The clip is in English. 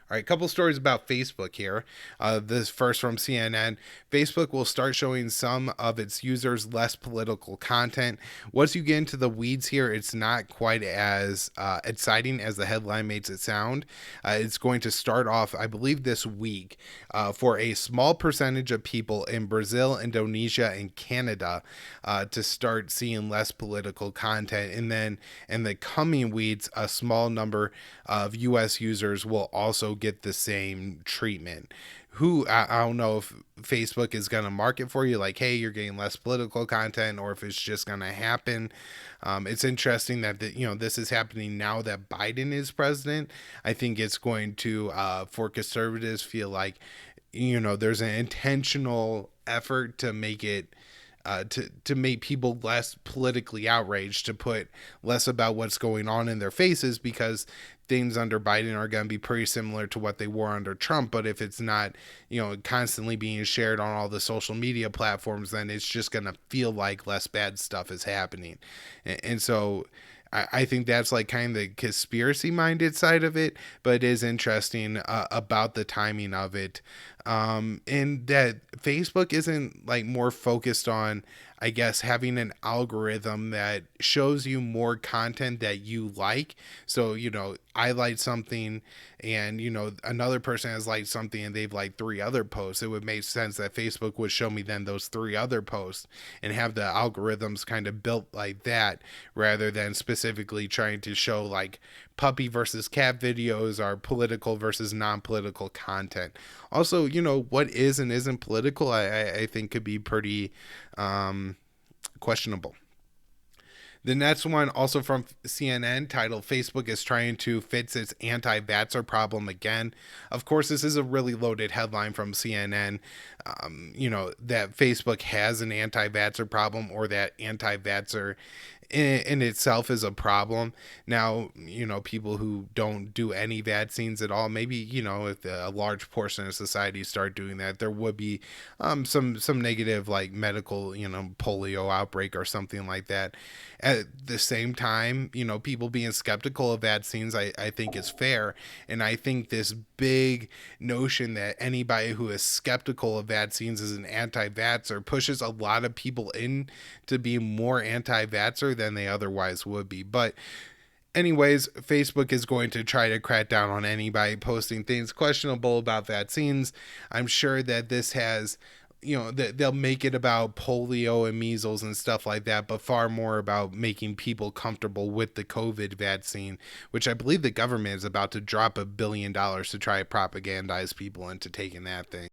All right, couple stories about Facebook here. This first from CNN. Facebook will start showing some of its users less political content. Once you get into the weeds here, it's not quite as exciting as the headline makes it sound. It's going to start off, I believe, this week for a small percentage of people in Brazil, Indonesia, and Canada to start seeing less political content. And then in the coming weeks, a small number of US users will also get the same treatment. I don't know if Facebook is going to market for you like, hey, you're getting less political content, or if it's just going to happen. It's interesting that this is happening now that Biden is president. I think it's going to for conservatives feel like there's an intentional effort to make it to make people less politically outraged, to put less about what's going on in their faces, because things under Biden are going to be pretty similar to what they were under Trump. But if it's not, constantly being shared on all the social media platforms, then it's just going to feel like less bad stuff is happening. And so I think that's like kind of the conspiracy minded side of it, but it is interesting about the timing of it. And that Facebook isn't like more focused on, I guess, having an algorithm that shows you more content that you like. So, I like something and, another person has liked something and they've liked three other posts. It would make sense that Facebook would show me then those three other posts and have the algorithms kind of built like that, rather than specifically trying to show like puppy versus cat videos or political versus non-political content. Also, what is and isn't political, I think could be pretty questionable. The next one, also from CNN, titled Facebook is trying to fix its anti-vaxxer problem again. Of course, this is a really loaded headline from CNN. That Facebook has an anti-vaxxer problem, or that anti-vaxxer in itself is a problem. Now, people who don't do any vaccines at all, maybe, if a large portion of society start doing that, there would be some negative like medical, polio outbreak or something like that. At the same time, people being skeptical of vaccines, I think is fair. And I think this big notion that anybody who is skeptical of vaccines is an anti-vaxxer pushes a lot of people in to be more anti-vaxxer than they otherwise would be. But anyways, Facebook is going to try to crack down on anybody posting things questionable about vaccines. I'm sure that this has, they'll make it about polio and measles and stuff like that, but far more about making people comfortable with the COVID vaccine, which I believe the government is about to drop $1 billion to try to propagandize people into taking that thing.